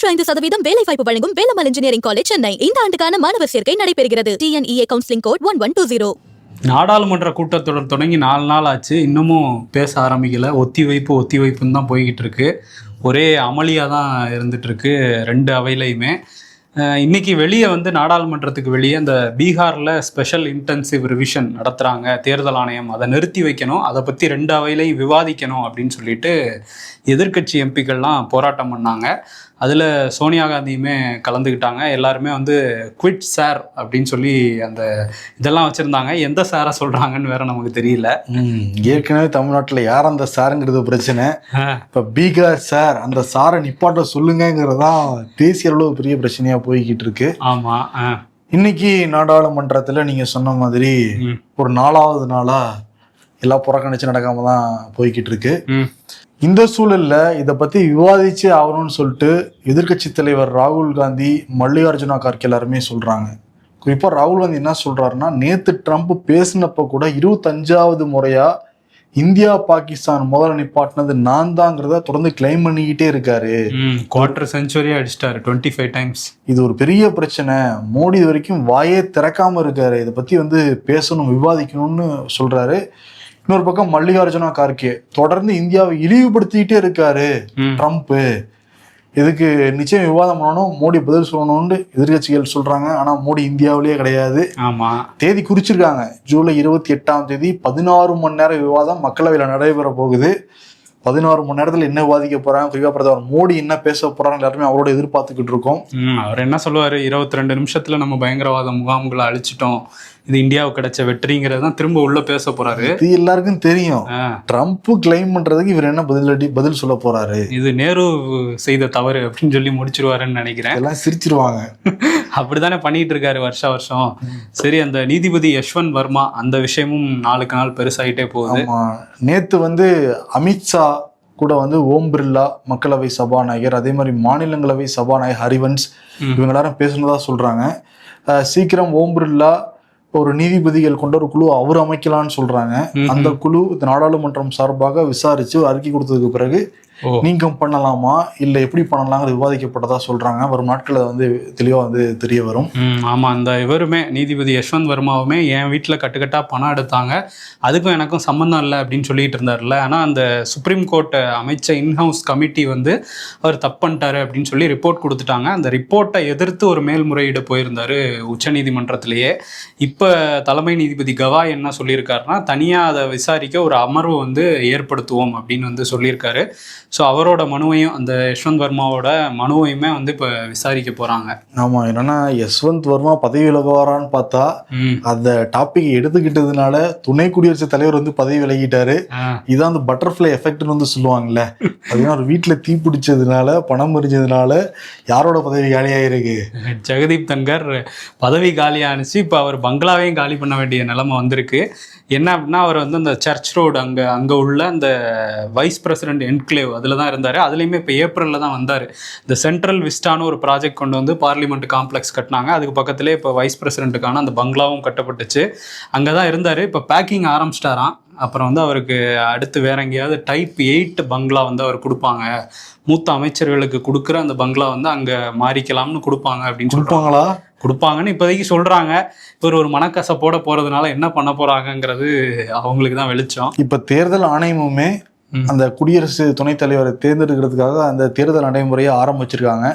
95% வேலை வாய்ப்பு வழங்கும் வேலம்மாள் இன்ஜினியரிங் காலேஜ் சென்னை. இந்த ஆண்டுக்கான மாணவர் சேர்க்கை நடைபெறுகிறது. TNEA counselling code 1120. நாடாளுமன்ற கூட்டத்தொடர் தொடங்கி 4 நாள் ஆச்சு, இன்னமும் பேச ஆரம்பிக்கல. ஒத்திவைப்புன்னு தான் போய்கிட்டு இருக்கு. ஒரே அமளியாக தான் இருந்துட்டு இருக்கு 2 அவையிலையுமே. இன்னைக்கு வெளியே நாடாளுமன்றத்துக்கு வெளியே அந்த பீகாரில் ஸ்பெஷல் இன்டென்சிவ் ரிவிஷன் நடத்துகிறாங்க தேர்தல் ஆணையம், அதை நிறுத்தி வைக்கணும், அதை பற்றி 2 அவையிலையும் விவாதிக்கணும் அப்படின்னு சொல்லிட்டு எதிர்கட்சி எம்பிக்கள்லாம் போராட்டம் பண்ணாங்க. அதில் சோனியா காந்தியுமே கலந்துக்கிட்டாங்க. எல்லாருமே குவிட் சார் அப்படின்னு சொல்லி அந்த இதெல்லாம் வச்சுருந்தாங்க. எந்த சாரை சொல்கிறாங்கன்னு வேற நமக்கு தெரியல. ஏற்கனவே தமிழ்நாட்டில் யார் அந்த சாருங்கிறது பிரச்சனை. இப்போ பீகார் சார் அந்த சாரை நிப்பாட்ட சொல்லுங்கிறதான் தேசிய அளவு பெரிய பிரச்சனையாக போய்கிட்டு இருக்கு. ஆமாம், இன்னைக்கு நாடாளுமன்றத்தில் நீங்கள் சொன்ன மாதிரி ஒரு 4வது நாளாக எல்லாம் புறக்கணிச்சு நடக்காம தான் போய்கிட்டு இருக்கு. இந்த சூழல்ல இதை பத்தி விவாதிச்சு ஆகணும்னு சொல்லிட்டு எதிர்கட்சி தலைவர் ராகுல் காந்தி, மல்லிகார்ஜுனா கார்கே எல்லாருமே சொல்றாங்க. குறிப்பா ராகுல் காந்தி என்ன சொல்றாருன்னா, நேத்து ட்ரம்ப் பேசினப்ப கூட 25வது முறையா இந்தியா பாகிஸ்தான் முதல்ல நிப்பாட்டினது நான் தாங்கிறத தொடர்ந்து கிளைம் பண்ணிக்கிட்டே இருக்காரு. குவார்டர் செஞ்சுரி அடிச்சிட்டாரு 25 டைம்ஸ். இது ஒரு பெரிய பிரச்சனை. மோடி இது வரைக்கும் வாயே திறக்காம இருக்காரு. இதை பத்தி பேசணும், விவாதிக்கணும்னு சொல்றாரு. இன்னொரு பக்கம் மல்லிகார்ஜுனா கார்கே தொடர்ந்து இந்தியாவை இழிவுபடுத்திக்கிட்டே இருக்காரு ட்ரம்ப். இதுக்கு நிச்சயம் விவாதம் பண்ணணும், மோடி பதில் சொல்லணும்னு எதிர்கட்சிகள் சொல்றாங்க. ஆனா மோடி இந்தியாவிலேயே கிடையாது. ஆமா, தேதி குறிச்சிருக்காங்க, ஜூலை 28ஆம் தேதி 16 மணி நேர விவாதம் மக்களவையில் நடைபெற போகுது. 16 மணி நேரத்தில் என்ன விவாதிக்க போறாங்க, குறிப்பா பிரதமர் மோடி என்ன பேச போறாங்க, எல்லாருமே அவரோட எதிர்பார்த்துக்கிட்டு இருக்கோம். அவர் என்ன சொல்லுவாரு, 22 நிமிஷத்துல நம்ம பயங்கரவாத முகாம்களை அழிச்சிட்டோம், இது இந்தியாவுக்கு கிடைச்ச வெற்றிங்கிறது தான் திரும்ப உள்ள பேச போறாரு. இது எல்லாருக்கும் தெரியும். ட்ரம்ப் கிளைம் பண்றதுக்கு இவர் என்ன பதில் சொல்ல போறாரு, இது நேரு செய்த தவறு அப்படின்னு சொல்லி முடிச்சிருவாருன்னு நினைக்கிறேன். எல்லாம் சிரிச்சிருவாங்க. அப்படித்தானே பண்ணிட்டு இருக்காரு வருஷம். சரி, அந்த நீதிபதி யஷ்வந்த் வர்மா அந்த விஷயமும் நாளுக்கு நாள் பெருசாயிட்டே போகுது. நேத்து அமித்ஷா கூட ஓம் பிர்லா மக்களவை சபாநாயகர், அதே மாதிரி மாநிலங்களவை சபாநாயகர் ஹரிவன்ஸ் இவங்க எல்லாரும் பேசுனதா சொல்றாங்க. சீக்கிரம் ஓம் பிர்லா ஒரு நீதிபதிகள் கொண்ட ஒரு குழு அவர் அமைக்கலான்னு சொல்றாங்க. அந்த குழு நாடாளுமன்றம் சார்பாக விசாரிச்சு அறிக்கை கொடுத்ததுக்கு பிறகு நீக்கம் பண்ணலாமா இல்ல எப்படி பண்ணலாம்னு விவாதிக்கப்பட்டதா சொல்றாங்க. வரும் நாட்கள் தெளிவா தெரிய வரும். ஆமா, அந்த இவருமே நீதிபதி யஷ்வந்த் வர்மாவுமே என் வீட்டுல கட்டுக்கட்டா பணம் எடுத்தாங்க, அதுக்கும் எனக்கும் சம்பந்தம் இல்லை அப்படின்னு சொல்லிட்டு இருந்தாருல்ல. ஆனா அந்த சுப்ரீம் கோர்ட் அமைச்ச இன்ஹவுஸ் கமிட்டி அவர் தப்பு பண்ணிட்டாரு அப்படின்னு சொல்லி ரிப்போர்ட் கொடுத்துட்டாங்க. அந்த ரிப்போர்ட்டை எதிர்த்து ஒரு மேல்முறையீடு போயிருந்தாரு உச்ச நீதிமன்றத்திலேயே. இப்ப தலைமை நீதிபதி கவாய் என்ன சொல்லியிருக்காருன்னா, தனியா அதை விசாரிக்க ஒரு அமர்வு ஏற்படுத்துவோம் அப்படின்னு சொல்லியிருக்காரு. ஸோ அவரோட மனுவையும் அந்த யஷ்வந்த் வர்மாவோட மனுவையுமே இப்போ விசாரிக்க போறாங்க. ஆமா, என்னன்னா யஷ்வந்த் வர்மா பதவி விலகுவாரான்னு பார்த்தா அந்த டாபிக் எடுத்துக்கிட்டதுனால துணை குடியரசுத் தலைவர் பதவி விலகிட்டாரு. இதான் அந்த பட்டர்ஃப்ளை எஃபெக்ட்னு சொல்லுவாங்கல்ல. அதுதான் ஒரு வீட்டுல தீ பிடிச்சதுனால, பணம் எரிஞ்சதுனால யாரோட பதவி காலியாயிருக்கு, ஜெகதீப் தன்கர் பதவி காலியானுச்சு. இப்போ அவர் பங்களாவையும் காலி பண்ண வேண்டிய நிலைமை வந்திருக்கு. என்ன அப்படின்னா, அவர் அந்த சர்ச் ரோடு அங்கே உள்ள அந்த வைஸ் பிரசிடென்ட் என்க்ளேவ் அதில் தான் இருந்தார். அதுலேயுமே இப்போ ஏப்ரலில் தான் வந்தார். இந்த சென்ட்ரல் விஸ்டான ஒரு ப்ராஜெக்ட் கொண்டு பார்லிமெண்ட் காம்ப்ளெக்ஸ் கட்டினாங்க. அதுக்கு பக்கத்துலேயே இப்போ வைஸ் பிரசிடென்ட்டுக்கான அந்த பங்களாவும் கட்டப்பட்டுச்சு. அங்கே தான் இருந்தார். இப்போ பேக்கிங் ஆரம்பிச்சிட்டாராம். அப்புறம் அவருக்கு அடுத்து வேற எங்கேயாவது டைப் 8 பங்களா அவர் கொடுப்பாங்க, மூத்த அமைச்சர்களுக்கு கொடுக்குற அந்த பங்களா அங்கே மாறிக்கலாம்னு கொடுப்பாங்க அப்படின்னு சொல்லுவாங்களா, கொடுப்பாங்கன்னு இப்போதைக்கு சொல்றாங்க. இவர் ஒரு மனக்கசப்போட போறதுனால என்ன பண்ண போறாங்கிறது அவங்களுக்கு தான் வெளிச்சம். இப்ப தேர்தல் ஆணையமுமே அந்த குடியரசு துணைத் தலைவரை தேர்ந்தெடுக்கிறதுக்காக அந்த தேர்தல் நடைமுறையை ஆரம்பிச்சிருக்காங்க.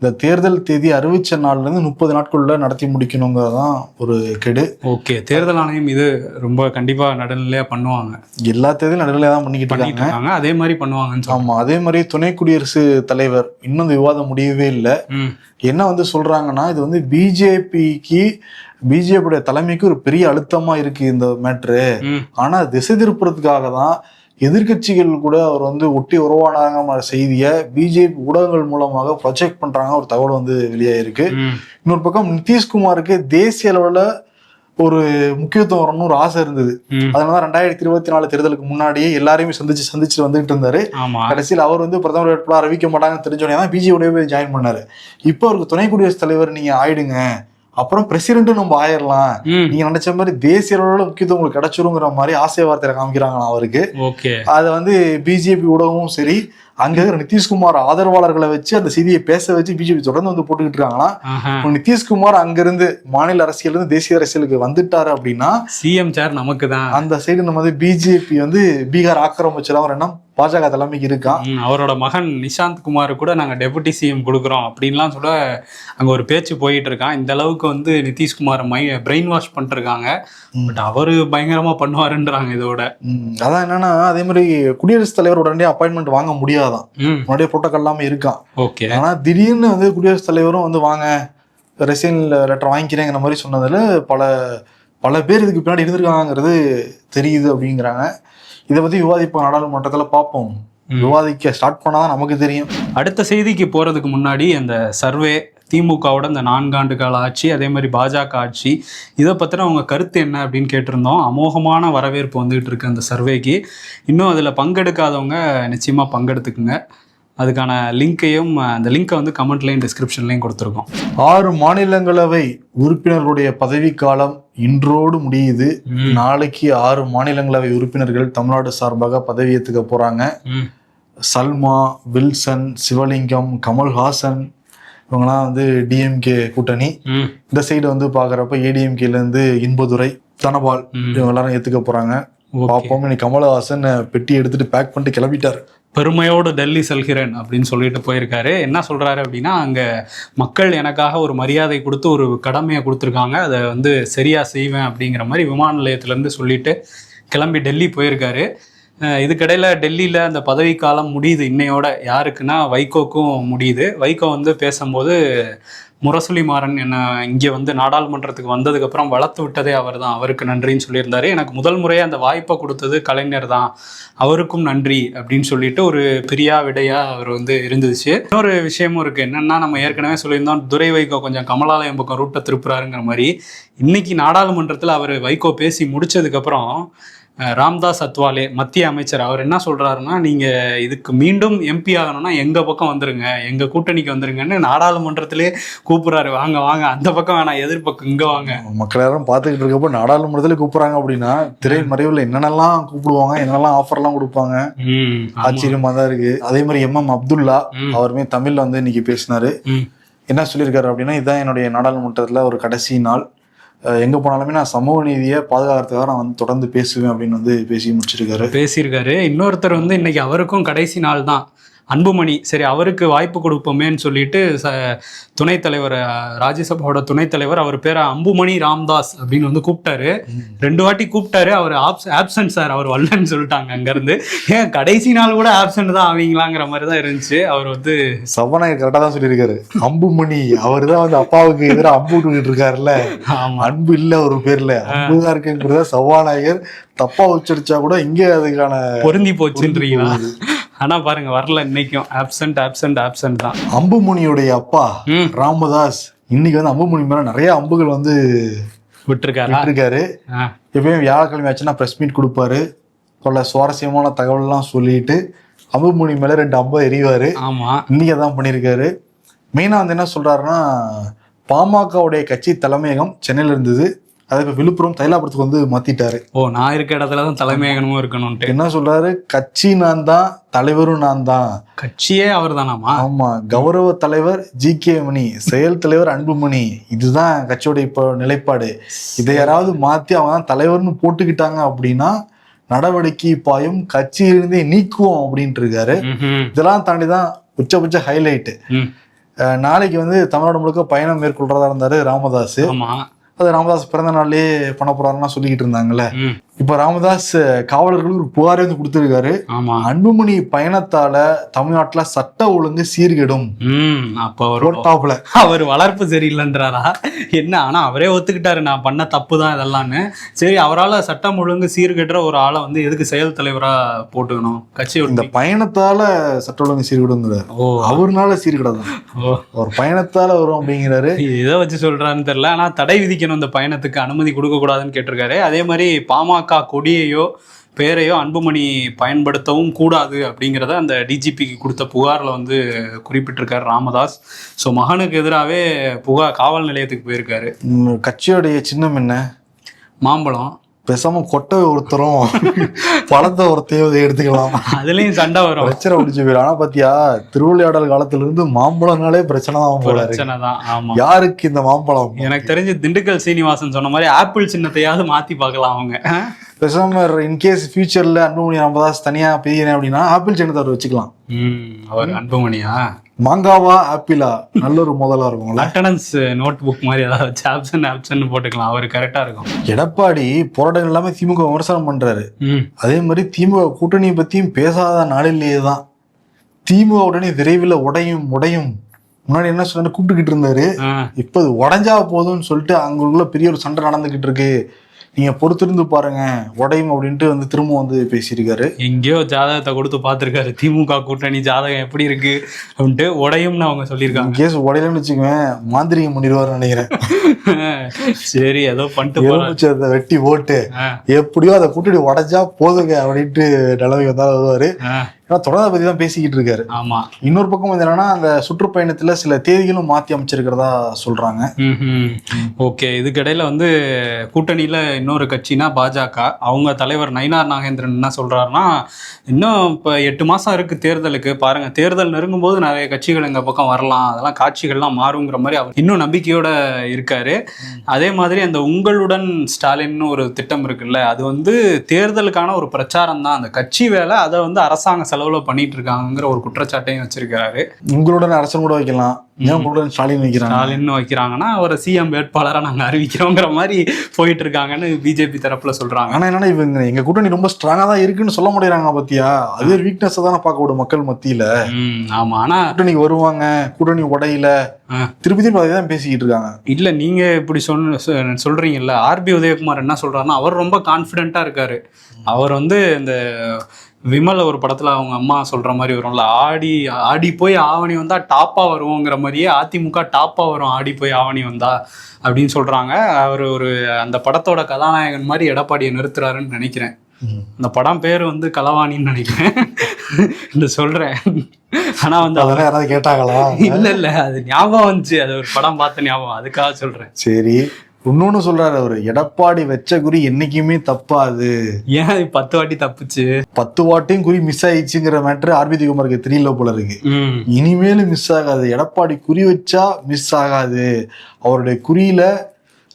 இந்த தேர்தல் தேதி அறிவிச்ச நாள்ல இருந்து 30 நாட்களுள்ள நடத்தி முடிக்கணுங்கிறதான் ஒரு கெடு. ஓகே, தேர்தல் ஆணையம் இது ரொம்ப கண்டிப்பா நடுநிலையா பண்ணுவாங்க. எல்லா தேர்தலும் நடுநிலையா தான் பண்ணிக்கிட்டு இருக்காங்க. அதே மாதிரி பண்ணுவாங்கன்னு. ஆமா, அதே மாதிரி துணை குடியரசு தலைவர் இன்னும் விவாதம் முடியவே இல்லை. என்ன சொல்றாங்கன்னா, இது பிஜேபியோட தலைமைக்கு ஒரு பெரிய அழுத்தமா இருக்கு இந்த மேட்ரு. ஆனா திசை திருப்புறதுக்காக தான் எதிர்கட்சிகள் கூட அவர் ஒட்டி உருவானாங்க செய்தியை பிஜேபி ஊடகங்கள் மூலமாக ப்ரொஜெக்ட் பண்றாங்க. ஒரு தகவல் வெளியாயிருக்கு. இன்னொரு பக்கம் நிதிஷ்குமாருக்கு தேசிய அளவுல ஒரு முக்கியத்துவம் வரணும்னு ஒரு ஆசை இருந்தது. அதனாலதான் 2024 தேர்தலுக்கு முன்னாடியே எல்லாரையுமே சந்திச்சு வந்துட்டு இருந்தாரு. கடைசியில் அவர் பிரதமர் வேட்பாளர் அறிவிக்க மாட்டாங்கன்னு தெரிஞ்சோடனே தான் பிஜேபியோட போய் ஜாயின் பண்ணாரு. இப்போ அவருக்கு துணை குடியரசுத் தலைவர் நீங்க ஆயிடுங்க, அப்புறம் பிரசிடென்ட்டும் நம்ம ஆயிடலாம், நீங்க நினைச்ச மாதிரி தேசிய அளவுல முக்கியத்துவம் உங்களுக்கு கிடைச்சிருங்கிற மாதிரி ஆசை வார்த்தையில காமிக்கிறாங்களா அவருக்கு. அதை பிஜேபி ஊடகமும் சரி, அங்க இருக்கிற நிதிஷ்குமார் ஆதரவாளர்களை வச்சு அந்த செய்தியை பேச வச்சு பிஜேபி தொடர்ந்து வந்து போட்டுக்கிட்டு இருக்காங்கன்னா, நிதிஷ்குமார் அங்கிருந்து மாநில அரசியல் இருந்து தேசிய அரசியலுக்கு வந்துட்டாரு அப்படின்னா சிஎம் சேர் நமக்கு தான். அந்த சைடு நம்ம வந்து பிஜேபி வந்து பீகார் ஆக்கிரமிச்சிடும் ஒரு எண்ணம் பாஜக தலைமைக்கு இருக்கான். அவரோட மகன் நிஷாந்த் குமார் கூட நாங்க டெபுட்டி சிஎம் கொடுக்குறோம் அப்படின்லாம் சொல்ல அங்க ஒரு பேச்சு போயிட்டு இருக்கான். இந்த அளவுக்கு வந்து நிதிஷ்குமார் பிரெயின் வாஷ் பண்ணிருக்காங்க. பட் அவரு பயங்கரமா பண்ணுவாருன்றாங்க இதோட. அதான் என்னன்னா, அதே மாதிரி குடியரசுத் தலைவர் உடனே அப்பாயின்மெண்ட் வாங்க முடியாதான், முன்னாடியே புரோட்டோகால் எல்லாமே இருக்கான். ஓகே. ஆனா திடீர்னு வந்து குடியரசுத் தலைவரும் வந்து வாங்க ரெசைன் லெட்டர் வாங்கிக்கிறேங்கிற மாதிரி சொன்னதுல பல பேர் இதுக்கு பின்னாடி இருந்திருக்காங்கிறது தெரியுது அப்படிங்கிறாங்க. இதை பத்தி விவாதிப்போம், நாடாளுமன்றத்துல பார்ப்போம். விவாதிக்க ஸ்டார்ட் பண்ணாதான் நமக்கு தெரியும். அடுத்த செய்திக்கு போறதுக்கு முன்னாடி அந்த சர்வே, திமுகவோட இந்த 4 ஆண்டு கால ஆட்சி, அதே மாதிரி பாஜக ஆட்சி, இதை பற்றின அவங்க கருத்து என்ன அப்படின்னு கேட்டிருந்தோம். அமோகமான வரவேற்பு வந்துகிட்டு இருக்கு அந்த சர்வேக்கு. இன்னும் அதில் பங்கெடுக்காதவங்க நிச்சயமாக பங்கெடுத்துக்குங்க. அதுக்கான லிங்கையும், அந்த லிங்கை வந்து கமெண்ட்லையும் டிஸ்கிரிப்ஷன்லையும் கொடுத்துருக்கோம். 6 மாநிலங்களவை உறுப்பினர்களுடைய பதவிக்காலம் இன்றோடு முடியுது. நாளைக்கு 6 மாநிலங்களவை உறுப்பினர்கள் தமிழ்நாடு சார்பாக பதவியேற்றுக்க போறாங்க. சல்மா, வில்சன், சிவலிங்கம், கமல்ஹாசன் இவங்கெல்லாம் வந்து டிஎம்கே கூட்டணி. இந்த சைடு வந்து பாக்குறப்ப ஏடிஎம்கேல இருந்து இன்பதுரை, தனபால் இவங்க எல்லாரும் ஏத்துக்க போறாங்க. பார்ப்போம். இன்னைக்கு கமல்ஹாசன் பெட்டி எடுத்துட்டு பேக் பண்ணிட்டு கிளம்பிட்டாரு. பெருமையோடு டெல்லி செல்கிறேன் அப்படின்னு சொல்லிட்டு போயிருக்காரு. என்ன சொல்றாரு அப்படின்னா, அங்கே மக்கள் எனக்காக ஒரு மரியாதை கொடுத்து ஒரு கடமையை கொடுத்துருக்காங்க, அதை வந்து சரியா செய்வேன் அப்படிங்கிற மாதிரி விமான நிலையத்திலேருந்து சொல்லிட்டு கிளம்பி டெல்லி போயிருக்காரு. இதுக்கிடையில் டெல்லியில் அந்த பதவிக்காலம் முடியுது இன்னையோட. யாருக்குன்னா வைகோக்கும் முடியுது. வைகோ வந்து பேசும்போது முரசொலி மாறன் என்ன இங்கே வந்து நாடாளுமன்றத்துக்கு வந்ததுக்கப்புறம் வளர்த்து விட்டதே அவர் தான், அவருக்கு நன்றின்னு சொல்லியிருந்தாரு. எனக்கு முதல் முறையாக அந்த வாய்ப்பை கொடுத்தது கலைஞர் தான், அவருக்கும் நன்றி அப்படின்னு சொல்லிட்டு ஒரு பிரியா விடையா அவர் வந்து இருந்துச்சு. இன்னொரு விஷயமும் இருக்குது. என்னென்னா, நம்ம ஏற்கனவே சொல்லியிருந்தோம் துரை வைகோ கொஞ்சம் கமலாலயம் பக்கம் ரூட்டை திருப்புறாருங்கிற மாதிரி. இன்னைக்கு நாடாளுமன்றத்தில் அவர் வைகோ பேசி முடிச்சதுக்கப்புறம் ராம்தாஸ் அத்வாலே மத்திய அமைச்சர் அவர் என்ன சொல்றாருன்னா, நீங்க இதுக்கு மீண்டும் எம்பி ஆகணும்னா எங்க பக்கம் வந்துருங்க, எங்க கூட்டணிக்கு வந்துருங்கன்னு நாடாளுமன்றத்திலே கூப்பிடுறாரு. வாங்க வாங்க, அந்த பக்கம் வேணாம், எதிர்பக்கம் இங்க வாங்க. மக்கள் யாரும் பார்த்துக்கிட்டு இருக்கப்போ நாடாளுமன்றத்துல கூப்பிடுறாங்க அப்படின்னா திரைமறைவுல என்னென்னலாம் கூப்பிடுவாங்க, என்னெல்லாம் ஆஃபர்லாம் கொடுப்பாங்க, ஆச்சரியமா தான் இருக்கு. அதே மாதிரி MM அப்துல்லா அவருமே தமிழ்ல வந்து இன்னைக்கு பேசினாரு. என்ன சொல்லியிருக்காரு அப்படின்னா, இதுதான் என்னுடைய நாடாளுமன்றத்துல ஒரு கடைசி நாள், எங்க போனாலுமே நான் சமூக நீதியை பாதுகாக்கிறதுக்காக நான் வந்து தொடர்ந்து பேசுவேன் அப்படின்னு வந்து பேசியிருக்காரு. இன்னொருத்தர் வந்து இன்னைக்கு அவருக்கும் கடைசி நாள் தான், அன்புமணி. சரி, அவருக்கு வாய்ப்பு கொடுப்போமேன்னு சொல்லிட்டு துணைத் தலைவர், ராஜ்யசபாவோட துணைத் தலைவர், அவர் பேரை அம்புமணி ராம்தாஸ் அப்படின்னு வந்து கூப்பிட்டாரு. 2 வாட்டி கூப்பிட்டாரு. அவர் ஆப்சன்ட் சார், அவர் வரலன்னு சொல்லிட்டாங்க அங்கேருந்து. ஏன் கடைசி நாள் கூட ஆப்சன்ட் தான் ஆவீங்களாங்கிற மாதிரி தான் இருந்துச்சு. அவர் வந்து சபாநாயகர் கரெக்டாக தான் சொல்லியிருக்காரு. அம்புமணி அவர் தான் வந்து அப்பாவுக்கு எதிராக அம்பு விட்டுக்கிட்டு இருக்காருல்ல, அன்பு இல்லை ஒரு பேர்ல அம்பு தான் இருக்குங்கிறத சபாநாயகர் தப்பா உச்சரிச்சா கூட இங்கே அதுக்கான பொருந்தி போச்சுன்றீங்களா? ஆனா பாருங்க, வரல, இன்னைக்கும் ஆப்சன்ட் தான். அம்புமணியுடைய அப்பா ராமதாஸ் இன்னைக்கு வந்து அம்புமணி மேல நிறைய அம்புகள் வந்து விட்டுருக்காரு. எப்பயும் வியாழக்கிழமை ஆச்சுன்னா பிரஸ் மீட் கொடுப்பாரு, பல சுவாரஸ்யமான தகவல்லாம் சொல்லிட்டு அம்புமணி மேல 2 அம்பை எறிவாரு. இன்னைக்கு அதான் பண்ணியிருக்காரு. மெயினா வந்து என்ன சொல்றாருன்னா, பாமகவுடைய கட்சி தலைமையகம் சென்னையில இருந்தது, அதை இப்ப விழுப்புரம் தைலாபுரத்துக்கு வந்து மாத்திட்டாரு. நான் இருக்க இடத்துலதான் தலைமையகமும் இருக்கணும். என்ன சொல்றாரு, கட்சி நான் தான், தலைவரும் நான் தான். கட்சியே அவர் தானாமா? ஆமா, கௌரவ தலைவர் GK மணி, செயல் தலைவர் அன்புமணி, இதுதான் கட்சியோட இப்போ நிலைப்பாடு. இதை யாராவது மாத்தி அவங்க தான் தலைவர்னு போட்டுக்கிட்டாங்க அப்படின்னா நடவடிக்கை பாயும், கட்சியிலிருந்தே நீக்குவோம் அப்படின்ட்டு இருக்காரு. இதெல்லாம் தாண்டிதான் உச்சபட்ச ஹைலைட். நாளைக்கு வந்து தமிழ்நாடு முழுக்க பயணம் மேற்கொள்றதா இருந்தாரு ராமதாஸ். அது ராமதாஸ் பிறந்த நாள்லயே பண்ண போறாருன்னா சொல்லிக்கிட்டு இருந்தாங்கல்ல. இப்ப ராமதாஸ் காவலர்களுக்கு ஒரு புகாரே வந்து கொடுத்திருக்காரு. அன்புமணி பயணத்தால தமிழ்நாட்டுல சட்ட ஒழுங்கு சீர்கெடும். அவர் வளர்ப்பு சரியில்லைன்றாரா என்ன? ஆனா அவரே ஒத்துக்கிட்டாரு, நான் பண்ண தப்பு தான் இதெல்லாம்னு. சரி, அவரால் சட்டம் ஒழுங்கு சீர்கெடுற ஒரு ஆளை வந்து எதுக்கு செயல் தலைவரா போட்டுக்கணும்? கட்சி இந்த பயணத்தால சட்ட ஒழுங்கு சீர்கெடுங்கிறாரு. அவருனால சீர்கெடாதான், ஒரு பயணத்தால வரும் அப்படிங்கிறாரு. இதை வச்சு சொல்றான்னு தெரியல. ஆனா தடை விதிக்கணும், இந்த பயணத்துக்கு அனுமதி கொடுக்க கூடாதுன்னு கேட்டிருக்காரு. அதே மாதிரி பாமக கொடியையோ பேரையோ அன்புமணி பயன்படுத்தவும் கூடாது அப்படிங்கிறத அந்த டிஜிபிக்கு கொடுத்த புகாரில் வந்து குறிப்பிட்டிருக்காரு ராமதாஸ். ஸோ மகனுக்கு எதிராகவே காவல் நிலையத்துக்கு போயிருக்காரு. கட்சியோடைய சின்னம் என்ன? மாம்பழம். பேசாம கொட்டை ஒருத்தரும் பழத்தை ஒருத்தையும் எடுத்துக்கலாம், அதுலயும் சண்டை வரும், பிரச்சனை முடிச்சு போயிடும். ஆனா பாத்தியா, திருவிளையாடல் காலத்துல இருந்து மாம்பழம்னாலே பிரச்சனை தான் போல இருக்கு. பிரச்சனை தான். ஆமா, யாருக்கு இந்த மாம்பழம்? எனக்கு தெரிஞ்சு திண்டுக்கல் சீனிவாசன் சொன்ன மாதிரி ஆப்பிள் சின்னத்தையாவது மாத்தி பார்க்கலாம் அவங்க. பேசாம இன்கேஸ் ஃபியூச்சர்ல அன்புமணி ராமதாஸ் தனியா பெய்யறேன் அப்படின்னா ஆப்பிள் சின்னத்தை அவர் வச்சுக்கலாம். அவர் அன்புமணியா மாங்காவா ஆப்பிளா நல்ல ஒரு முதலா இருக்கும்ல. அட்டண்டன்ஸ் நோட் புக் மாதிரி ஏதாவது ஆப்ஷன் போட்டுக்கலாம், அவர் கரெக்டா இருக்கும். எடப்பாடி போராட்டங்கள் எல்லாமே திமுக விமர்சனம் பண்றாரு. அதே மாதிரி திமுக கூட்டணியை பத்தியும் பேசாத நாளிலேயே தான் திமுக உடனே விரைவில் உடையும். முன்னாடி என்ன சொன்னாரு, கூப்பிட்டுக்கிட்டு இருந்தாரு. இப்ப அது உடஞ்சா போதும்னு சொல்லிட்டு அங்குள்ள பெரிய ஒரு சண்டை நடந்துகிட்டு இருக்கு, நீங்க பொறுத்திருந்து பாருங்க உடையும் அப்படின்ட்டு வந்து திரும்ப வந்து பேசியிருக்காரு. எங்கேயோ ஜாதகத்தை கொடுத்து பார்த்திருக்காரு, திமுக கூட்டணி ஜாதகம் எப்படி இருக்கு அப்படின்ட்டு உடையும்னு அவங்க சொல்லியிருக்காங்க. கேஸ் உடையலன்னு வச்சுக்குவேன், மாந்திரிகம் பண்ணிடுவாருன்னு நினைக்கிறேன். சரி, ஏதோ பண்ணிட்டு வெட்டி போட்டு எப்படியோ அதை கூட்டணி உடைஞ்சா போதுங்க அப்படின்ட்டு நிலைமை வந்தாலும் வருவாரு. ஏன்னா தொடர்ந்து பத்தி தான் பேசிக்கிட்டு இருக்காரு. ஆமா, இன்னொரு பக்கம் வந்து என்னன்னா, அந்த சுற்றுப்பயணத்துல சில தேதிகளும் மாத்தி அமைச்சிருக்கிறதா சொல்றாங்க. ஓகே, இதுக்கிடையில வந்து கூட்டணியில இன்னொரு கட்சினா பாஜக, அவங்க தலைவர் நயினார் நாகேந்திரன் என்ன சொல்றாருன்னா, இன்னும் இப்ப 8 மாசம் இருக்கு தேர்தலுக்கு, பாருங்க தேர்தல் நெருங்கும் போது நிறைய கட்சிகள் எங்க பக்கம் வரலாம், அதெல்லாம் காட்சிகள்லாம் மாறுங்கிற மாதிரி அவர் இன்னும் நம்பிக்கையோட இருக்காரு. அதே மாதிரி அந்த உங்களுடன் ஸ்டாலின் ஒரு திட்டம் இருக்குல்ல, அது வந்து தேர்தலுக்கான ஒரு பிரச்சாரம் தான், அந்த கட்சி வேலை, அதை வந்து அரசாங்க செலவுல பண்ணிட்டு இருக்காங்கிற ஒரு குற்றச்சாட்டையும் வச்சிருக்காரு. உங்களுடன் அரசன் கூட வைக்கலாம், ஏன் உங்களுடன் ஸ்டாலின் வைக்கிறாங்கன்னா அவரை சிஎம் வேட்பாளராக நாங்க அறிவிக்கிறோங்கிற மாதிரி போயிட்டு இருக்காங்கன்னு பிஜேபி தரப்புல சொல்றாங்க. ஆனா என்னன்னா, இவங்க எங்க கூட்டணி ரொம்ப ஸ்ட்ராங்கா தான் இருக்குன்னு சொல்ல முடியறாங்க பாத்தியா, அது ஒரு வீக்னஸ் தானே பார்க்க விடும் மக்கள் மத்தியில. ஆமா, ஆனா கூட்டணிக்கு வருவாங்க, கூட்டணி உடையில திருப்பி தான் பேசிக்கிட்டு இருக்காங்க. இல்ல, நீங்க இப்படி சொல்றீங்கல்ல, ஆர்பி உதயகுமார் என்ன சொல்றாருன்னா, அவர் ரொம்ப கான்பிடென்ட்டா இருக்காரு. அவர் வந்து இந்த விமல் ஒரு படத்துல அவங்க அம்மா சொல்ற மாதிரி வரும்ல, ஆடி போய் ஆவணி வந்தா டாப்பா வருவோங்கிற மாதிரியே அதிமுக டாப்பா வரும் ஆடி போய் ஆவணி வந்தா அப்படின்னு சொல்றாங்க. அவர் ஒரு அந்த படத்தோட கதாநாயகன் மாதிரி எடப்பாடியை நிறுத்துறாருன்னு நினைக்கிறேன். அந்த படம் பேரு வந்து களவாணின்னு நினைக்கிறேன் இந்த சொல்றேன். ஆனா வந்து யாராவது கேட்டாங்களா? இல்ல, அது ஞாபகம் வந்துச்சு, அது ஒரு படம் பார்த்த ஞாபகம், அதுக்காக சொல்றேன். சரி, இன்னொன்னு சொல்றாரு அவரு, எடப்பாடி வச்ச குறி என்னைக்குமே தப்பாது. ஏன் 10 வாட்டி தப்புச்சு? 10 வாட்டியும் குறி மிஸ் ஆயிடுச்சுங்கிற மேட்ரு ஆர்பி உதயகுமாருக்கு தெரியல போல இருக்கு. இனிமேலும் மிஸ் ஆகாது, எடப்பாடி குறி வச்சா மிஸ் ஆகாது, அவருடைய குறியில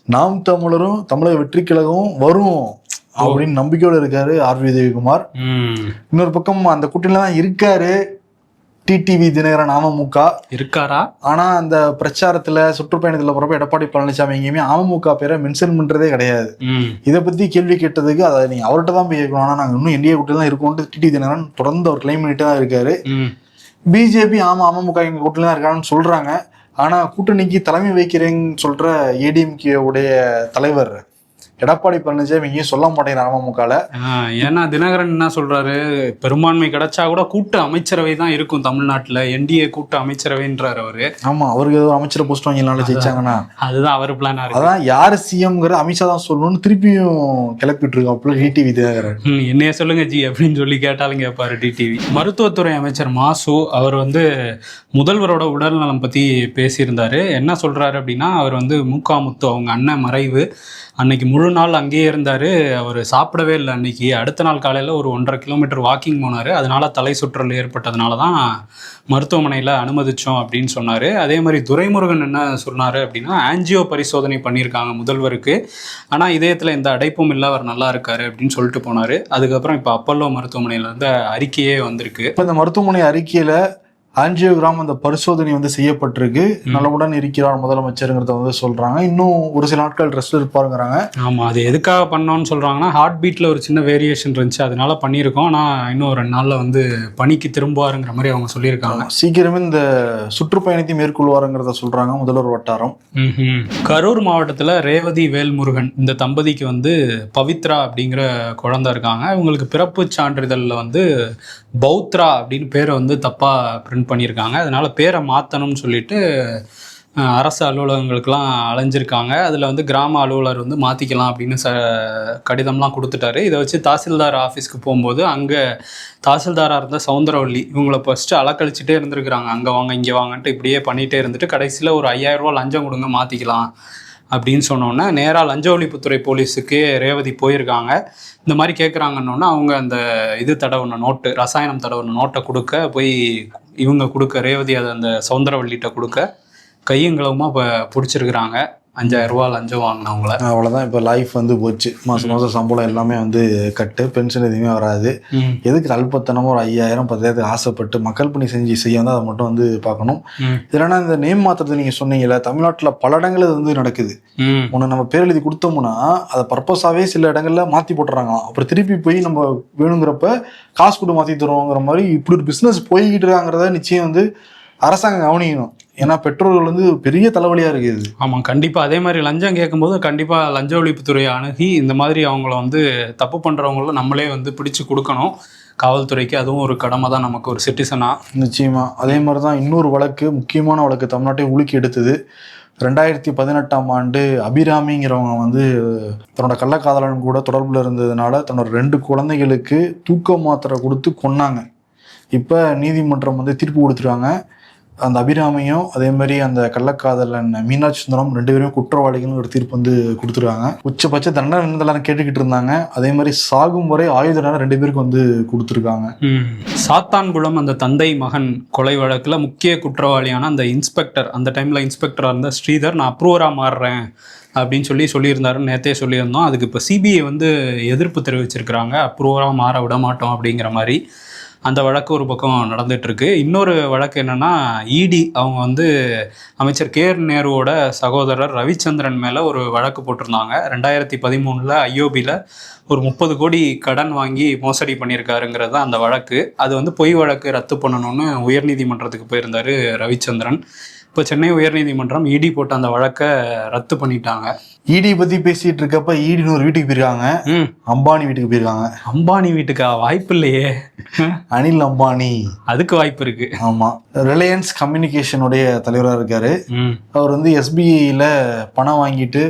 நாம் தமிழரும் தமிழக வெற்றி கழகமும் வரும் அப்படின்னு நம்பிக்கையோட இருக்காரு ஆர்பி உதயகுமார். இன்னொரு பக்கம் அந்த கூட்டணியில தான் இருக்காரு டிடிவி தினகரன் அமமுக இருக்காரா. ஆனா அந்த பிரச்சாரத்துல சுற்றுப்பயணத்துல போறப்ப எடப்பாடி பழனிசாமி எங்கேயுமே அமமுக பேரை மென்ஷன் பண்றதே கிடையாது. இதை பத்தி கேள்வி கேட்டதுக்கு அதை நீங்க அவர்கிட்ட தான் போய் கேட்கணும், ஆனா நாங்க இன்னும் என்டிஏ கூட்டணி தான் இருக்கோம்னு டிடிவி தினகரன் தொடர்ந்து அவர் கிளைம் பண்ணிட்டு தான் இருக்காரு. பிஜேபி அமமுக எங்க கூட்டணி தான் இருக்கான்னு சொல்றாங்க. ஆனா கூட்டணிக்கு தலைமை வைக்கிறேன்னு சொல்ற ஏடிஎம்கே உடைய தலைவர் எடப்பாடி பழனிசாமி எங்கேயும் சொல்ல மாட்டேங்கிறார் அமமுகல. ஏன்னா தினகரன் என்ன சொல்றாரு, பெரும்பான்மை கிடைச்சா கூட கூட்டு அமைச்சரவை தான் இருக்கும் தமிழ்நாட்டுல, என்டிஏ கூட்டு அமைச்சரவைன்றாரு அவரு. ஆமா, அவருக்கு ஏதோ அமைச்சர் போஸ்ட் வாங்கினால ஜெயிச்சாங்கன்னா அதுதான் அவர் பிளான். அதான் யாரு சிஎம்ங்கிற அமித்ஷா தான் சொல்லணும்னு திருப்பியும் கிளப்பிட்டு இருக்கோம் டிடிவி தினகரன். என்னைய சொல்லுங்க ஜி அப்படின்னு சொல்லி கேட்டாலும் கேட்பாரு டிடிவி. மருத்துவத்துறை அமைச்சர் மாசு அவர் வந்து முதல்வரோட உடல்நலம் பத்தி பேசியிருந்தாரு. என்ன சொல்றாரு அப்படின்னா, அவர் வந்து முத்து அவங்க அண்ணன் மறைவு அன்னைக்கு முழு நாள் அங்கேயே இருந்தார், அவர் சாப்பிடவே இல்லை அன்னைக்கு. அடுத்த நாள் காலையில் ஒரு 1.5 கிலோமீட்டர் வாக்கிங் போனார், அதனால தலை சுற்றல் ஏற்பட்டதுனால தான் மருத்துவமனையில் அனுமதிச்சோம் அப்படின்னு சொன்னார். அதே மாதிரி துரைமுருகன் என்ன சொன்னார் அப்படின்னா, ஆன்ஜியோ பரிசோதனை பண்ணியிருக்காங்க முதல்வருக்கு, ஆனால் இதயத்தில் எந்த அடைப்பும் இல்லை, அவர் நல்லா இருக்காரு அப்படின்னு சொல்லிட்டு போனார். அதுக்கப்புறம் இப்போ அப்பல்லோ மருத்துவமனையில் இருந்து அறிக்கையே வந்திருக்கு. இப்போ இந்த மருத்துவமனை அறிக்கையில் ஆன்ஜியோகிராம் அந்த பரிசோதனை வந்து செய்யப்பட்டிருக்கு, நலமுடன் இருக்கிறார் முதலமைச்சருங்கிறத வந்து சொல்றாங்க. இன்னும் ஒரு சில நாட்கள் ரெஸ்ட் இருப்பாருங்கிறாங்க. ஆமா, அது எதுக்காக பண்ணோம்னு சொல்றாங்கன்னா, ஹார்ட் பீட்ல ஒரு சின்ன வேரியேஷன் இருந்துச்சு, அதனால பண்ணியிருக்கோம். ஆனா இன்னும் 2 நாள்ல வந்து பணிக்கு திரும்புவாருங்கிற மாதிரி அவங்க சொல்லியிருக்காங்க. சீக்கிரமே இந்த சுற்றுப்பயணத்தை மேற்கொள்வாருங்கிறத சொல்றாங்க முதல்வர் வட்டாரம். கரூர் மாவட்டத்துல ரேவதி வேல்முருகன் இந்த தம்பதிக்கு வந்து பவித்ரா அப்படிங்கிற குழந்தை இருக்காங்க. இவங்களுக்கு பிறப்பு சான்றிதழ்ல வந்து பௌத்ரா அப்படின்னு பேரை வந்து தப்பா பிரிண்ட் பண்ணியிருக்காங்க. அதனால பேரை மாற்றணும்னு சொல்லிட்டு அரசு அலுவலகங்களுக்கெல்லாம் அலைஞ்சிருக்காங்க. அதில் வந்து கிராம அலுவலர் வந்து மாற்றிக்கலாம் அப்படின்னு கடிதம்லாம் கொடுத்துட்டாரு. இதை வச்சு தாசில்தார் ஆஃபீஸ்க்கு போகும்போது அங்கே தாசில்தாராக இருந்த சவுந்தரவல்லி இவங்களை ஃபஸ்ட்டு அலக்கழிச்சிட்டே இருந்திருக்கிறாங்க. அங்கே வாங்க இங்கே வாங்கன்ட்டு இப்படியே பண்ணிகிட்டே இருந்துட்டு கடைசியில் ஒரு 5000 ரூபா லஞ்சம் கொடுங்க மாற்றிக்கலாம் அப்படின்னு சொன்னோன்னே நேராக லஞ்ச ஒழிப்புத்துறை போலீஸுக்கு ரேவதி போயிருக்காங்க. இந்த மாதிரி கேட்குறாங்கன்னொன்னே அவங்க அந்த இது தடவுன நோட்டு, ரசாயனம் தடவுன நோட்டை கொடுக்க போய் இவங்க கொடுக்க, ரேவதி அதை அந்த சௌந்தரவள்ளிகிட்ட கொடுக்க கையங்களவுமா இப்போ பிடிச்சிருக்கிறாங்க. 5000 ரூபா லஞ்சம் வாங்கினவங்கள. அவ்வளோதான். இப்போ லைஃப் வந்து போச்சு. மாதம் மாதம் சம்பளம் எல்லாமே வந்து கட்டு, பென்ஷன் எதுவுமே வராது. எதுக்கு அல்பத்தனமாக ஒரு 5000 10,000 ஆசைப்பட்டு மக்கள் பணி செய்ய வந்து அதை மட்டும் வந்து பார்க்கணும். இல்லைன்னா இந்த நேம் மாத்திரத்தை நீங்கள் சொன்னீங்கல்ல, தமிழ்நாட்டில் பல இடங்கள் இது வந்து நடக்குது. ஒன்று நம்ம பேர் எழுதி கொடுத்தோம்னா அதை பர்பஸாகவே சில இடங்கள்ல மாற்றி போட்டுறாங்க. அப்புறம் திருப்பி போய் நம்ம வேணுங்கிறப்ப காசு கொடு மாற்றி தருவோங்கிற மாதிரி இப்படி ஒரு பிஸ்னஸ் போய்கிட்டு இருக்காங்கிறத நிச்சயம் வந்து அரசாங்கம் கவனிக்கணும். ஏன்னா பெற்றோர்கள் வந்து பெரிய தலைவலியாக இருக்குது. ஆமாம், கண்டிப்பாக. அதே மாதிரி லஞ்சம் கேட்கும்போது கண்டிப்பாக லஞ்ச ஒழிப்புத்துறையை அணுகி இந்த மாதிரி அவங்கள வந்து தப்பு பண்ணுறவங்கள நம்மளே வந்து பிடிச்சி கொடுக்கணும் காவல்துறைக்கு. அதுவும் ஒரு கடமை தான் நமக்கு ஒரு சிட்டிசனாக. நிச்சயமாக. அதே மாதிரி தான் இன்னொரு வழக்கு, முக்கியமான வழக்கு தமிழ்நாட்டை உலுக்கி எடுத்தது. 2018ஆம் ஆண்டு அபிராமிங்கிறவங்க வந்து தன்னோட கள்ளக்காதலன் கூட தொடர்பில் இருந்ததுனால தன்னோட 2 குழந்தைகளுக்கு தூக்க மாத்திரை கொடுத்து கொன்னாங்க. இப்போ நீதிமன்றம் வந்து தீர்ப்பு கொடுத்துருக்காங்க. அந்த அபிராமியும் அதே மாதிரி அந்த கள்ளக்காதலன் மீனாட்சி சுந்தரம் 2 பேரும் குற்றவாளிகள் ஒரு தீர்ப்பு வந்து கொடுத்துருக்காங்க. உச்சபட்ச தண்டனை எல்லாரும் கேட்டுக்கிட்டு இருந்தாங்க. அதே மாதிரி சாகும் வரை ஆயுத தண்டனை 2 பேருக்கு வந்து கொடுத்துருக்காங்க. சாத்தான்குளம் அந்த தந்தை மகன் கொலை வழக்கில் முக்கிய குற்றவாளியான அந்த இன்ஸ்பெக்டர், அந்த டைமில் இன்ஸ்பெக்டராக இருந்த ஸ்ரீதர், நான் அப்ரூவராக மாறுறேன் அப்படின்னு சொல்லியிருந்தாருன்னு நேற்றே சொல்லியிருந்தோம். அதுக்கு இப்போ சிபிஐ வந்து எதிர்ப்பு தெரிவிச்சிருக்கிறாங்க. அப்ரூவராக மாற விட மாட்டோம் அப்படிங்கிற மாதிரி. அந்த வழக்கு ஒரு பக்கம் நடந்துகிட்ருக்கு. இன்னொரு வழக்கு என்னென்னா, இடி அவங்க வந்து அமைச்சர் கேஆர் நேருவோட சகோதரர் ரவிச்சந்திரன் மேலே ஒரு வழக்கு போட்டிருந்தாங்க. 2013 ஐஓபியில் ஒரு 30 கோடி கடன் வாங்கி மோசடி பண்ணியிருக்காருங்கிறது அந்த வழக்கு. அது வந்து பொய் வழக்கு ரத்து பண்ணணும்னு உயர்நீதிமன்றத்துக்கு போயிருந்தார் ரவிச்சந்திரன். இப்போ சென்னை உயர்நீதிமன்றம் இடி போட்ட அந்த வழக்கை ரத்து பண்ணிட்டாங்க. இடி பற்றி பேசிகிட்டு இருக்கப்ப ஈடின்னு ஒரு வீட்டுக்கு போயிருக்காங்க. அம்பானி வீட்டுக்கு போயிருக்காங்க. அம்பானி வீட்டுக்கா? வாய்ப்பு இல்லையே. அனில் அம்பானி. அதுக்கு வாய்ப்பு இருக்கு. ஆமாம். ரிலையன்ஸ் கம்யூனிகேஷனுடைய தலைவராக இருக்காரு. அவர் வந்து எஸ்பிஐயில் பணம் வாங்கிட்டு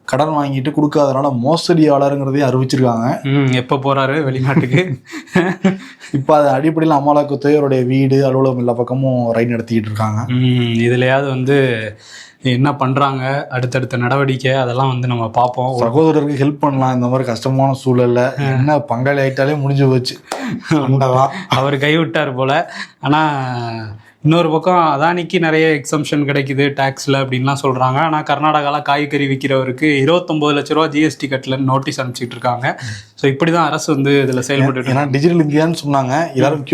கடன் வாங்கிட்டு கொடுக்காதனால மோசடியாளருங்கிறதையும் அறிவிச்சிருக்காங்க. எப்போ போறாரு வெளிநாட்டுக்கு? இப்போ அது அடிப்படையில் அமலாக்கத்துறை அவருடைய வீடு, அலுவலகம் எல்லா பக்கமும் ரைட் நடத்திக்கிட்டு இருக்காங்க. இதுலையாவது வந்து என்ன பண்றாங்க, அடுத்தடுத்த நடவடிக்கை, அதெல்லாம் வந்து நம்ம பார்ப்போம். சகோதரருக்கு ஹெல்ப் பண்ணலாம். இந்த மாதிரி கஷ்டமான சூழல்ல என்ன பங்காளி ஆயிட்டாலே முடிஞ்சு போச்சு. அவர் கைவிட்டார் போல. ஆனா இன்னொரு பக்கம் அதானிக்கு நிறைய எக்ஸம்ஷன் கிடைக்குது டேக்ஸில் அப்படின்லாம் சொல்கிறாங்க. ஆனால் கர்நாடகாவில் காய்கறி விற்கிறவருக்கு 29 லட்ச ரூபா ஜிஎஸ்டி கட்டலன்னு நோட்டீஸ் அனுப்பிச்சிட்டு இருக்காங்க. ஸோ இப்படி தான் அரசு வந்து இதில் செயல்பட்டு. ஏன்னா டிஜிட்டல் இந்தியான்னு சொன்னாங்க. எல்லாரும்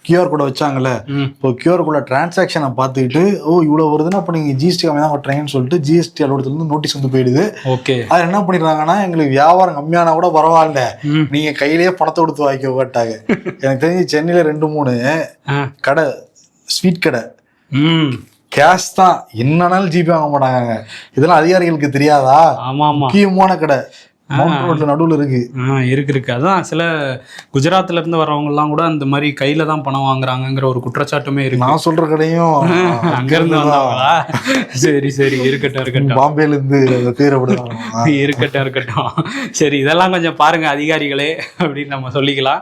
கியூஆர் கோடை வச்சாங்கல்ல. இப்போ கியூஆர் கோட டிரான்சாக்ஷனை பார்த்துக்கிட்டு இவ்வளோ வருதுன்னா அப்போ நீங்கள் ஜிஎஸ்டி கம்மி தான் கட்டுறீங்கன்னு சொல்லிட்டு ஜிஎஸ்டி அலுவலகத்துலேருந்து நோட்டீஸ் வந்து போயிடுது. ஓகே. அது என்ன பண்ணிடுறாங்கன்னா, எங்களுக்கு வியாபாரம் கம்மியானா கூட பரவாயில்ல, நீங்கள் கையிலேயே பணத்தை கொடுத்து வாங்கிக்க மாட்டாங்க. எனக்கு தெரிஞ்சு சென்னையில் 2-3 கடை, ஸ்வீட் கடை, கேஷ் தான், என்னன்னாலும் ஜிபே வாங்க மாட்டாங்க. இதெல்லாம் அதிகாரிகளுக்கு தெரியாதா? ஆமா ஆமா, முக்கியமான கடை நடுவில் இருக்கு. அதான் சில குஜராத்ல இருந்து வர்றவங்க எல்லாம் கூட அந்த மாதிரி கையில தான் பணம் வாங்குறாங்கிற ஒரு குற்றச்சாட்டுமே இருக்கு. நான் சொல்ற கடையும் அங்க இருந்து வந்தாங்களா? சரி சரி, இருக்கட்டும். பாம்பேல இருந்து இருக்கட்டும். சரி, இதெல்லாம் கொஞ்சம் பாருங்க அதிகாரிகளே அப்படின்னு நம்ம சொல்லிக்கலாம்.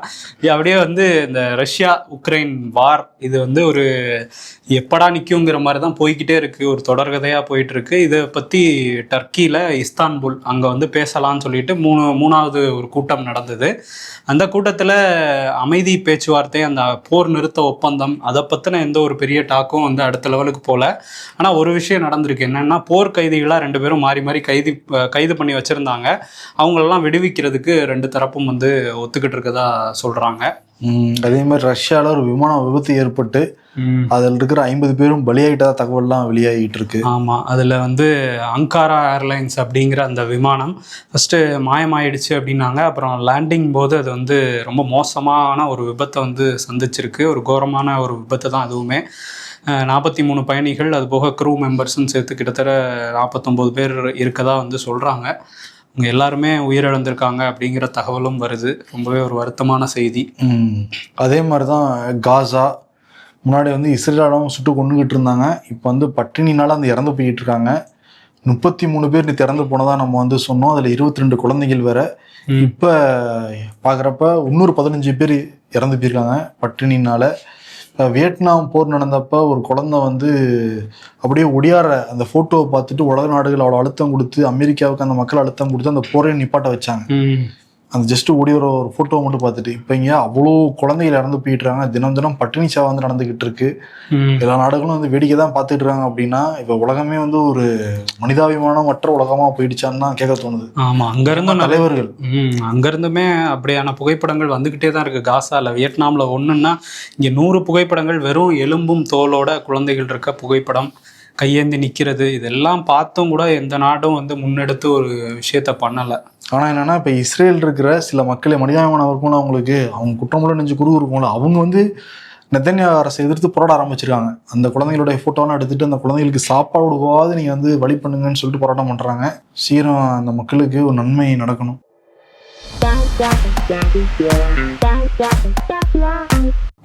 அப்படியே வந்து இந்த ரஷ்யா உக்ரைன் வார் இது வந்து ஒரு எப்படா நிற்குங்கிற மாதிரி தான் போய்கிட்டே இருக்கு. ஒரு தொடர்கதையா போயிட்டு இருக்கு. இதை பத்தி டர்க்கியில இஸ்தான்புல் அங்க வந்து பேசலாம்னு சொல்லிட்டு மூணாவது ஒரு கூட்டம் நடந்தது. அந்த கூட்டத்தில் அமைதி பேச்சுவார்த்தை, அந்த போர் நிறுத்த ஒப்பந்தம், அதை பற்றின எந்த ஒரு பெரிய டாக்கும் வந்து அடுத்த லெவலுக்கு போகல. ஆனால் ஒரு விஷயம் நடந்திருக்கு. என்னென்னா, போர் கைதிகளாக 2 பேரும் மாறி மாறி கைது பண்ணி வச்சுருந்தாங்க. அவங்களெல்லாம் விடுவிக்கிறதுக்கு 2 தரப்பும் வந்து ஒத்துக்கிட்டு இருக்கதா சொல்கிறாங்க. அதே மாதிரி ரஷ்யாவில் ஒரு விமான விபத்து ஏற்பட்டு அதில் இருக்கிற 50 பேரும் பலியாகிட்டதா தகவல்லாம் வெளியாகிட்டு இருக்கு. ஆமாம், அதில் வந்து அங்காரா ஏர்லைன்ஸ் அப்படிங்கிற அந்த விமானம் ஃபஸ்ட்டு மாயமாயிடுச்சு அப்படின்னாங்க. அப்புறம் லேண்டிங் போது அது வந்து ரொம்ப மோசமான ஒரு விபத்தை வந்து சந்திச்சிருக்கு. ஒரு கோரமான ஒரு விபத்து தான் அதுவுமே. 43 பயணிகள், அது போக க்ரூ மெம்பர்ஸ்ன்னு சேர்த்து கிட்டத்தட்ட 49 பேர் இருக்கதா வந்து சொல்கிறாங்க. அவங்க எல்லாருமே உயிரிழந்திருக்காங்க அப்படிங்கிற தகவலும் வருது. ரொம்பவே ஒரு வருத்தமான செய்தி. அதே மாதிரி தான் காசா முன்னாடி வந்து இஸ்ரேலும் சுட்டு கொண்டுகிட்டு இருந்தாங்க. இப்போ வந்து பட்டினினால அந்த இறந்து போய்கிட்டு இருக்காங்க. 33 பேர் இறந்து போனதாக நம்ம வந்து சொன்னோம். அதில் 22 குழந்தைகள் வேற. இப்போ பார்க்குறப்ப இன்னொரு 15 பேர் இறந்து போயிருக்காங்க பட்டினினால. வியட்நாம் போர் நடந்தப்ப ஒரு குழந்தை வந்து அப்படியே ஒடியார அந்த போட்டோவை பார்த்துட்டு உலக நாடுகள் அவ்வளோ அழுத்தம் கொடுத்து அமெரிக்காவுக்கு அந்த மக்கள் அழுத்தம் கொடுத்து அந்த போரையை நிப்பாட்ட வச்சாங்க. அந்த ஜஸ்ட் ஓடி வர ஒரு போட்டோ மட்டும் பார்த்துட்டு இப்போ இங்கே அவ்வளோ குழந்தைகள் இறந்து போயிட்டுறாங்க. தினம் தினம் பட்டினி சாவு வந்து நடந்துகிட்டு இருக்கு. எல்லா நாடுகளும் வந்து வேடிக்கை தான் பார்த்துட்டு இருக்காங்க. அப்படின்னா இப்போ உலகமே வந்து ஒரு மனிதாபிமானம் மற்ற உலகமா போயிடுச்சான்னு தான் கேட்க தோணுது. ஆமா, அங்கிருந்தும் தலைவர்கள் அங்கிருந்துமே அப்படியான புகைப்படங்கள் வந்துகிட்டே தான் இருக்கு. காசால வியட்நாம்ல ஒண்ணுன்னா இங்க 100 புகைப்படங்கள் வெறும் எலும்பும் தோலோட குழந்தைகள் இருக்க புகைப்படம், கையேந்தி நிக்கிறது, இதெல்லாம் பார்த்தும் கூட எந்த நாடும் வந்து முன்னெடுத்து ஒரு விஷயத்த பண்ணல. ஆனா என்னன்னா இப்ப இஸ்ரேல் இருக்கிற சில மக்களே மனிதாபிமானம் இருக்கும்னு அவங்களுக்கு அவங்க குற்றமுள்ள நெஞ்சு குரு இருக்கும்ல, அவங்க வந்து நெதன்யாகு அரசை எதிர்த்து போராட ஆரம்பிச்சிருக்காங்க. அந்த குழந்தைகளுடைய போட்டோலாம் எடுத்துட்டு அந்த குழந்தைகளுக்கு சாப்பாடு கொடுக்காது நீங்க வந்து வழி பண்ணுங்கன்னு சொல்லிட்டு போராட்டம் பண்றாங்க. சீரம் அந்த மக்களுக்கு ஒரு நன்மை நடக்கணும்.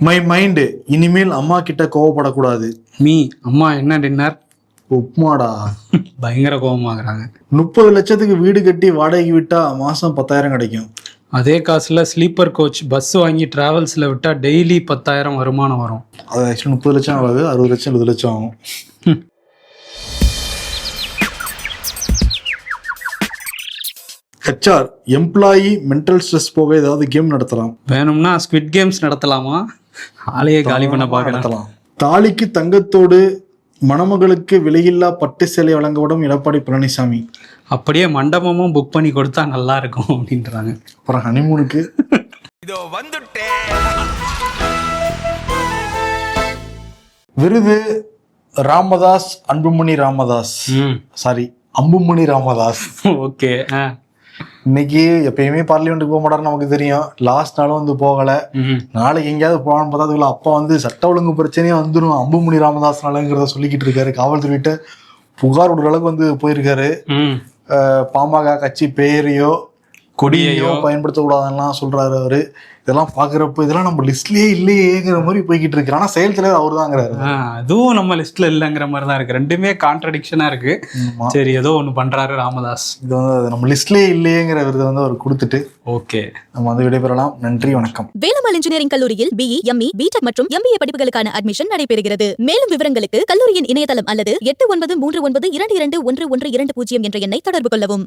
மை மைண்டு இனிமேல் அம்மா கிட்ட கோவப்படக்கூடாது. அம்மா என்ன டின்னர்? உப்மாடா. பயங்கர கோபமாகறாங்க. 30 லட்சத்துக்கு வீடு கட்டி வாடகைக்கு விட்டா மாசம் 10,000 கிடைக்கும். அதே காசுல ஸ்லீப்பர் கோச் பஸ் வாங்கி டிராவல்ஸ்ல விட்டா டெய்லி 10,000 வருமானம் வரும். அது ஆக்சுவலி 30 லட்சம் ஆகாது, 60 லட்சம் 70 லட்சம் ஆகும். HR எம்ப்ளாயி மென்டல் ஸ்ட்ரெஸ் போக ஏதாவது கேம் நடத்தலாம். வேணும்னா ஸ்குவிட் கேம்ஸ் நடத்தலாமா? ஆளையே காலி பண்ண பார்க்கலாம். தாலிக்கு தங்கத்தோடு மணமகளுக்கு விலையில்லா பட்டு சேலை வழங்கப்படும் எடப்பாடி பழனிசாமி. அப்படியே மண்டபமும் புக் பண்ணி கொடுத்தா நல்லா இருக்கும் அப்படின்றாங்க. அப்புறம் ஹனிமூனுக்கு விருது ராமதாஸ் அன்புமணி ராமதாஸ். சாரி, அம்புமணி ராமதாஸ். ஓகே. இன்னைக்கு எப்பயுமே பார்லிமெண்ட்டுக்கு போக மாட்டாரு நமக்கு தெரியும். லாஸ்ட் நாளும் வந்து போகல. நாளைக்கு எங்கேயாவது போகலான்னு பார்த்தா அதுக்குள்ள அப்பா வந்து சட்ட ஒழுங்கு பிரச்சனையே வந்துடும் அம்புமணி ராமதாஸ்னாலங்கிறத சொல்லிக்கிட்டு இருக்காரு. காவல்துறையிட்ட புகார் விடுற அளவுக்கு வந்து போயிருக்காரு. பாமக கட்சி பெயரையோ கொடியையோ பயன்படுத்தக்கூடாதுலாம் சொல்றாரு அவரு. இதெல்லாம் பாக்குறப்ப இதெல்லாம் நம்ம லிஸ்ட்லயே இல்லையேங்கிற மாதிரி போய்கிட்டு இருக்கு. ஆனா செயல் தலைவர் அவரு தாங்கிறாரு. அதுவும் நம்ம லிஸ்ட்ல இல்லைங்கிற மாதிரி தான் இருக்கு. ரெண்டுமே கான்ட்ரடிக்ஷனா இருக்கு. சரி, ஏதோ ஒண்ணு பண்றாரு ராமதாஸ். இது வந்து நம்ம லிஸ்ட்லயே இல்லையேங்கிற விருதை வந்து அவர் கொடுத்துட்டு ஓகே நம்ம வந்து விடைபெறலாம். நன்றி, வணக்கம். வேலம்மாள் இன்ஜினியரிங் கல்லூரியில் BE, ME, BTech மற்றும் MBA படிப்புகளுக்கான அட்மிஷன் நடைபெறுகிறது. மேலும் விவரங்களுக்கு கல்லூரியின் இணையதளம் அல்லது 8939221120 என்ற எண்ணை தொடர்பு கொள்ளவும்.